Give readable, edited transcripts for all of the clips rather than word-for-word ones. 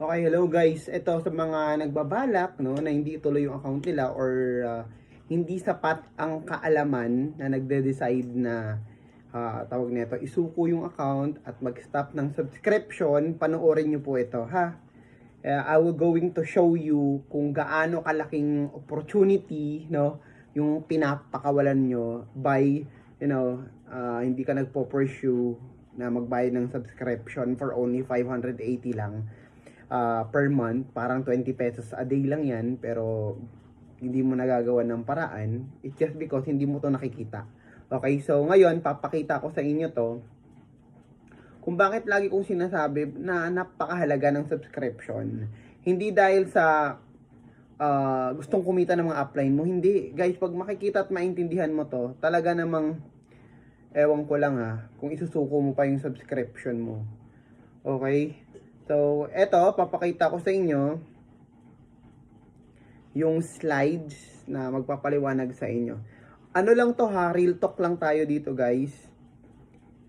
Okay, hello guys. Ito sa mga nagbabalak no na hindi tuloy yung account nila or hindi sapat ang kaalaman na nagde-decide na tawag nito, isuko yung account at mag-stop ng subscription, panoorin niyo po ito ha. I will going to show you kung gaano kalaking opportunity no yung pinapakawalan nyo by hindi ka nagpo-pursue na magbayad ng subscription for only 580 lang per month, parang 20 pesos a day lang yan, pero hindi mo nagagawa ng paraan. It's just because hindi mo to nakikita. Okay, so ngayon, papakita ko sa inyo to kung bakit lagi kong sinasabi na napakahalaga ng subscription. Hindi dahil sa gustong kumita ng mga upline mo. Hindi. Guys, pag makikita at maintindihan mo to, talaga namang, ewan ko lang kung isusuko mo pa yung subscription mo. Okay? So, eto, papakita ko sa inyo yung slides na magpapaliwanag sa inyo. Ano lang to real talk lang tayo dito guys.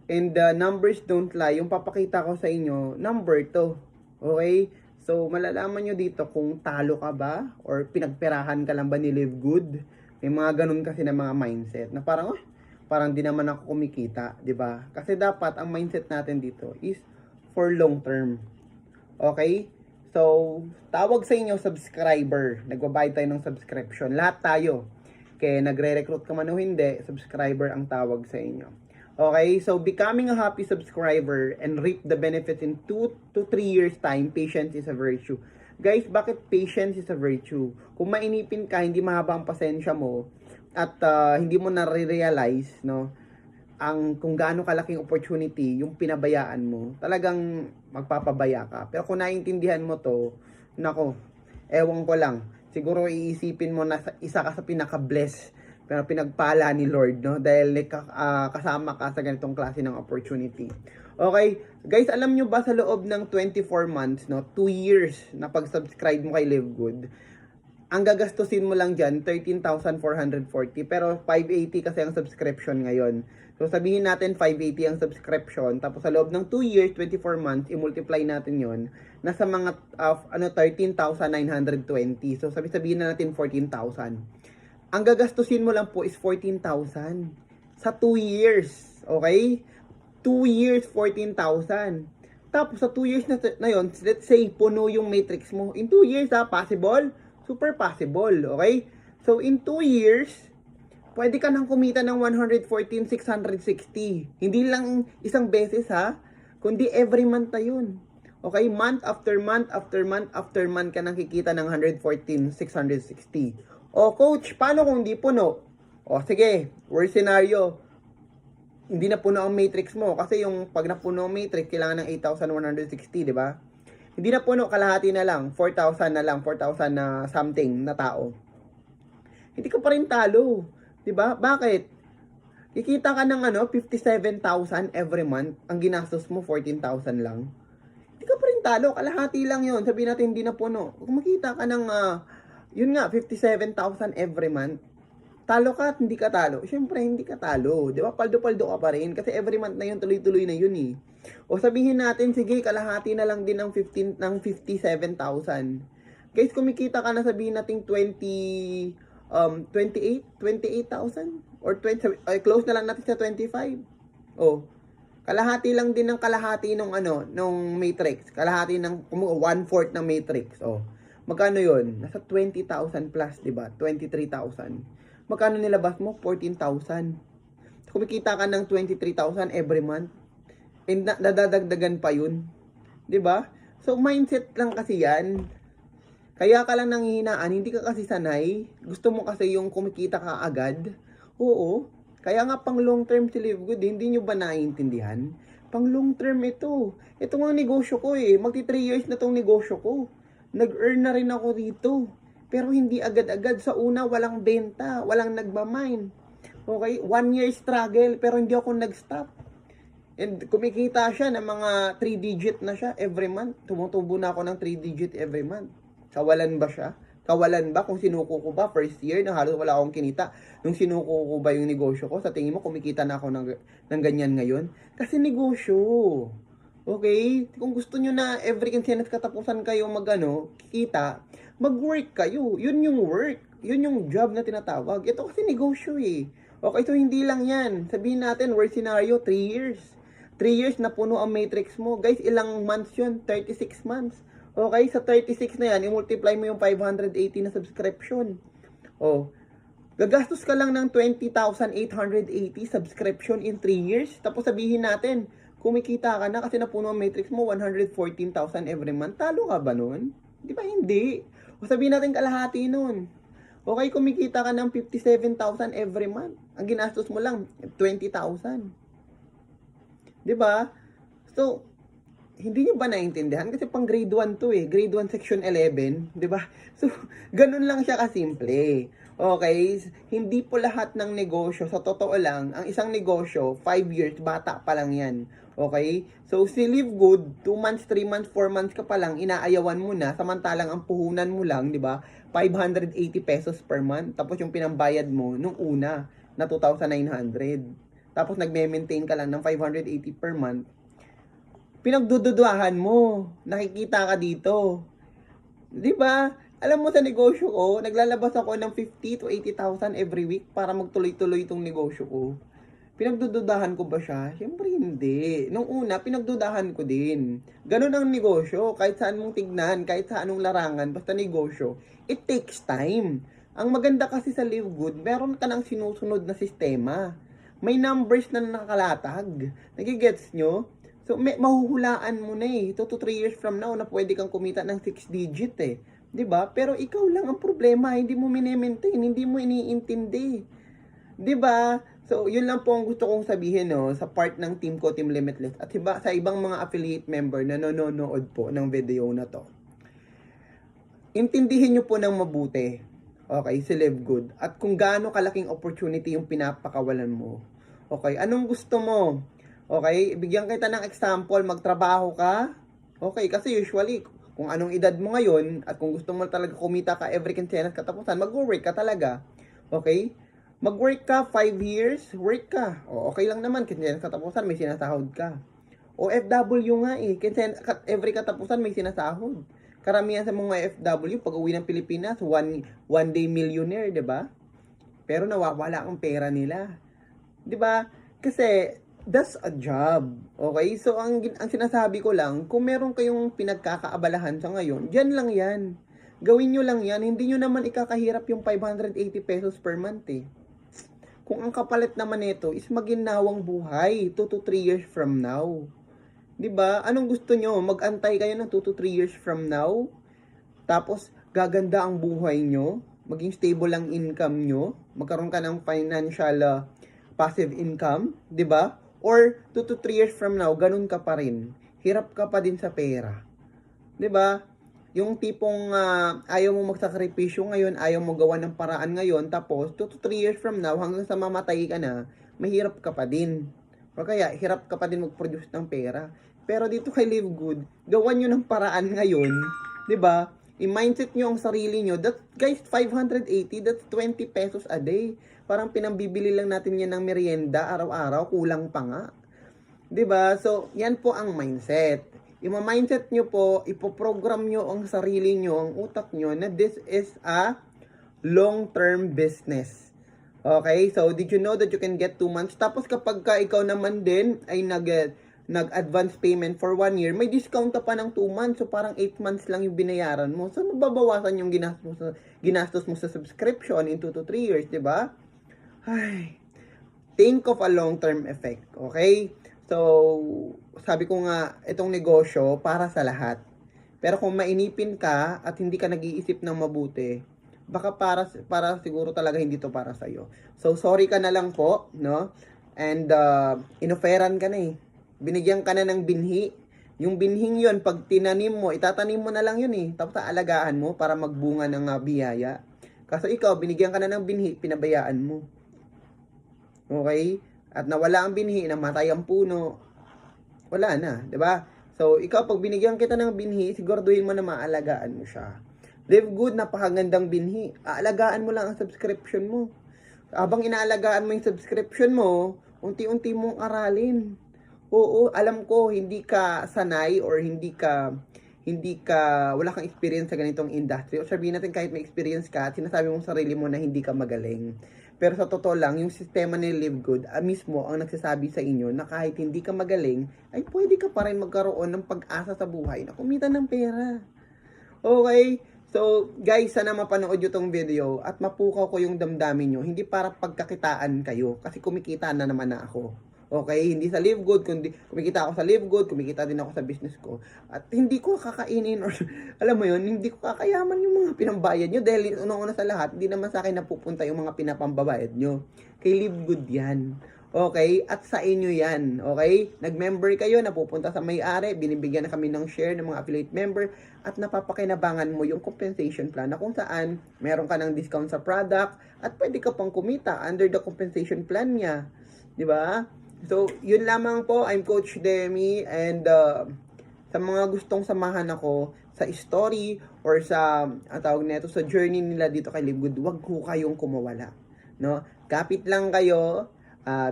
And the numbers don't lie. Yung papakita ko sa inyo, number to. Okay? So, malalaman nyo dito kung talo ka ba or pinagperahan ka lang ba ni Live Good. May mga ganun kasi na mga mindset na parang di naman ako kumikita, di ba? Kasi dapat ang mindset natin dito is for long term. Okay? So, tawag sa inyo subscriber. Nagbabayad tayo ng subscription. Lahat tayo. Kaya nagre-recruit ka man o hindi, subscriber ang tawag sa inyo. Okay? So, becoming a happy subscriber and reap the benefits in 2 to 3 years time, patience is a virtue. Guys, bakit patience is a virtue? Kung mainipin ka, hindi mahaba ang pasensya mo, at hindi mo na-realize, no, kung gaano kalaking opportunity yung pinabayaan mo, talagang magpapabaya ka. Pero kung naiintindihan mo to, nako, ewan ko lang. Siguro iisipin mo na isa ka sa pinaka-bless, pinagpala ni Lord, no? Dahil kasama ka sa ganitong klase ng opportunity. Okay, guys, alam nyo ba sa loob ng 24 months, no, 2 years na pag-subscribe mo kay Live Good, ang gagastusin mo lang dyan, 13,440. Pero 580 kasi ang subscription ngayon. So sabihin natin 580 ang subscription. Tapos sa loob ng 2 years, 24 months, i-multiply natin yon, nasa mga 13,920. So sabihin na natin 14,000. Ang gagastusin mo lang po is 14,000. Sa 2 years. Okay? 2 years, 14,000. Tapos sa 2 years na yon, let's say, puno yung matrix mo. In 2 years, possible? Super possible, okay? So, in 2 years, pwede ka nang kumita ng 114,660. Hindi lang isang beses, kundi every month na yun. Okay? Month after month after month after month ka nang kikita ng 114,660. O, coach, paano kung hindi puno? O, sige, worst scenario, hindi na puno ang matrix mo. Kasi yung pag napuno ang matrix, kailangan ng 8,160, di ba? Hindi na puno, kalahati na lang, 4,000 na lang, 4,000 na something na tao. Hindi ka pa rin talo, 'di ba? Bakit? Kikita ka ng 57,000 every month, ang ginastos mo 14,000 lang. Hindi ka pa rin talo, kalahati lang 'yon. Sabihin natin hindi na puno. Kung makita ka ng yun nga 57,000 every month, talo ka at hindi ka talo. Siyempre, hindi ka talo. Di ba? Paldo-paldo ka pa rin. Kasi every month na yun, tuloy-tuloy na yun eh. O sabihin natin, sige, kalahati na lang din ng 57,000. Guys, kumikita ka na, sabihin natin 28,000? Or 20, close na lang natin sa 25. O, kalahati lang din ng kalahati nung nung matrix. Kalahati ng 1/4 ng matrix. O, magkano yun? Nasa 20,000 plus, di ba? 23,000. Magkano nilabas mo? 14,000. Kumikita ka ng 23,000 every month. And nadadagdagan pa yun. 'Di ba? So, mindset lang kasi yan. Kaya ka lang nanghihinaan, hindi ka kasi sanay. Gusto mo kasi yung kumikita ka agad. Oo. Kaya nga pang long term si Live Good, hindi nyo ba naiintindihan? Pang long term ito. Ito nga negosyo ko eh. Magti 3 years na tong negosyo ko. Nag-earn na rin ako dito. Pero hindi agad-agad. Sa una, walang benta. Walang nagmamine. Okay? 1 year struggle. Pero hindi ako nag-stop. And kumikita siya ng mga 3 digit na siya every month. Tumutubo na ako ng 3 digit every month. Kawalan ba siya? Kawalan ba kung sinuko ko ba first year na halos wala akong kinita? Nung sinuko ko ba yung negosyo ko, sa tingin mo kumikita na ako ng ganyan ngayon? Kasi negosyo. Okay? Kung gusto nyo na every quincenas katapusan kayo kikita, mag-work kayo. Yun yung work. Yun yung job na tinatawag. Ito kasi negosyo eh. Okay, so hindi lang yan. Sabihin natin, worst scenario, 3 years. 3 years na puno ang matrix mo. Guys, ilang months yun? 36 months. Okay, sa 36 na yan, i-multiply mo yung 580 na subscription. Oh, gagastos ka lang ng 20,880 subscription in 3 years. Tapos sabihin natin, kumikita ka na kasi napuno ang matrix mo 114,000 every month. Talo ka ba nun? Di ba hindi? O sabihin natin kalahati nun. Okay, kumikita ka ng 57,000 every month. Ang ginastos mo lang 20,000. Di ba? So, hindi nyo ba naintindihan? Kasi pang grade 1 to eh. Grade 1 section 11. Di ba? So, ganun lang siya kasimple. Okay? Hindi po lahat ng negosyo, sa totoo lang, ang isang negosyo, 5 years, bata pa lang yan. Okay? So, si Live Good, 2 months, 3 months, 4 months ka pa lang, inaayawan mo na, samantalang ang puhunan mo lang, di ba? 580 pesos per month. Tapos yung pinambayad mo, nung una, na 2,900. Tapos nagme-maintain ka lang ng 580 per month. Pinagdududahan mo. Nakikita ka dito. 'Di ba? Alam mo sa negosyo ko, naglalabas ako ng 50 to 80,000 every week para magtuloy-tuloy itong negosyo ko. Pinagdududahan ko ba siya? Siyempre hindi. Nung una, pinagdudahan ko din. Ganun ang negosyo. Kahit saan mong tignan, kahit sa anong larangan, basta negosyo, it takes time. Ang maganda kasi sa Live Good, meron ka ng sinusunod na sistema. May numbers na nakalatag. Nagigets nyo? So, mahuhulaan mo na eh. 2 to 3 years from now na pwede kang kumita ng 6 digit eh. 'Di ba? Pero ikaw lang ang problema, hindi mo mini-maintain, hindi mo iniintindi. 'Di ba? So, yun lang po ang gusto kong sabihin sa part ng team ko, Team Limitless. At sa ibang mga affiliate member na nanonood po ng video na to. Intindihin nyo po ng mabuti. Okay, si Live Good. At kung gaano kalaking opportunity yung pinapakawalan mo. Okay, anong gusto mo? Okay, bigyan kita ng example, magtrabaho ka. Okay, kasi usually, kung anong edad mo ngayon, at kung gusto mo talaga kumita ka every quincenas katapusan, mag-work ka talaga. Okay? Mag-work ka 5 years, work ka. O, okay lang naman, quincenas katapusan, may sinasahod ka. OFW nga eh, every katapusan may sinasahod. Karamihan sa mga OFW, pag uwi ng Pilipinas, one day millionaire, 'di ba? Pero nawawala ang pera nila. 'Di ba? Kasi that's a job. Okay? So, ang sinasabi ko lang, kung meron kayong pinagkakaabalahan sa ngayon, dyan lang yan. Gawin nyo lang yan. Hindi nyo naman ikakahirap yung 580 pesos per month eh. Kung ang kapalit naman nito is maginawang buhay 2 to 3 years from now. 'Di ba? Anong gusto nyo? Mag-antay kayo ng 2 to 3 years from now? Tapos, gaganda ang buhay nyo? Maging stable ang income nyo? Magkaroon ka ng financial passive income? 'Di ba? Or 2 to 3 years from now, ganun ka pa rin. Hirap ka pa din sa pera. 'Di ba? Yung tipong ayaw mo magsakripisyo ngayon, ayaw mo gawa ng paraan ngayon, tapos 2 to 3 years from now, hanggang sa mamatay ka na, mahirap ka pa din. O kaya, hirap ka pa din mag-produce ng pera. Pero dito kay Live Good, gawan nyo ng paraan ngayon, 'di ba? I-mindset nyo ang sarili nyo. That, guys, 580, that's 20 pesos a day. Parang pinambibili lang natin yan ng merienda araw-araw, kulang pa nga. 'Di ba? So, yan po ang mindset. I-mindset nyo po, ipoprogram nyo ang sarili nyo, ang utak nyo, na this is a long-term business. Okay? So, did you know that you can get 2 months? Tapos kapag ka ikaw naman din ay nag-advance payment for 1 year, may discount pa ng 2 months. So, parang 8 months lang yung binayaran mo. So, mababawasan yung ginastos mo sa subscription in 2 to 3 years, di ba? Ay, think of a long-term effect, okay? So, sabi ko nga, itong negosyo para sa lahat. Pero kung mainipin ka at hindi ka nag-iisip ng mabuti, baka para siguro talaga hindi to para sa iyo. So, sorry ka na lang po, no? And inoferan ka na eh. Binigyan ka na ng binhi. Yung binhing yun, pag tinanim mo, itatanim mo na lang yun eh. Tapos aalagaan mo para magbunga ng biyaya. Kaso ikaw, binigyan ka na ng binhi, pinabayaan mo. Okay? At nawala ang binhi, namatay ang puno, wala na, 'di ba? So, ikaw pag binigyan kita ng binhi, siguraduhin mo na maalagaan mo siya. Live Good, napakagandang binhi. Aalagaan mo lang ang subscription mo. Habang inaalagaan mo yung subscription mo, unti-unti mong aralin. Oo, alam ko hindi ka sanay or wala kang experience sa ganitong industry. O sabihin natin kahit may experience ka at sinasabi mong sarili mo na hindi ka magaling. Pero sa totoo lang, yung sistema ni Live Good mismo ang nagsasabi sa inyo na kahit hindi ka magaling, ay pwede ka pa rin magkaroon ng pag-asa sa buhay na kumita ng pera. Okay? So, guys, sana mapanood nyo tong video at mapukaw ko yung damdamin nyo. Hindi para pagkakitaan kayo kasi kumikita na naman na ako. Okay? Hindi sa Live Good, kundi kumikita ako sa Live Good, kumikita din ako sa business ko. At hindi ko kakainin or alam mo yun, hindi ko kakayaman yung mga pinambayad nyo dahil unang-una sa lahat, hindi naman sa akin napupunta yung mga pinapambabayad nyo. Kay Live Good yan. Okay? At sa inyo yan. Okay? Nag-member kayo, napupunta sa may-ari, binibigyan na kami ng share ng mga affiliate member, at napapakinabangan mo yung compensation plan na kung saan meron ka ng discount sa product at pwede ka pang kumita under the compensation plan niya. Di ba? So, yun lamang po. I'm Coach Demi and sa mga gustong samahan ako sa story or sa tawag nito sa journey nila dito kay Live Good, wag ko kayong kumawala, no? Kapit lang kayo,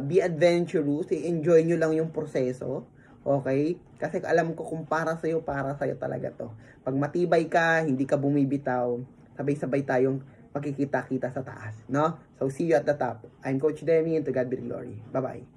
be adventurous, i-enjoy nyo lang yung proseso, okay? Kasi alam ko kung para sa'yo talaga to. Pag matibay ka, hindi ka bumibitaw, sabay-sabay tayong makikita-kita sa taas, no? So, see you at the top. I'm Coach Demi and to God be the glory. Bye-bye.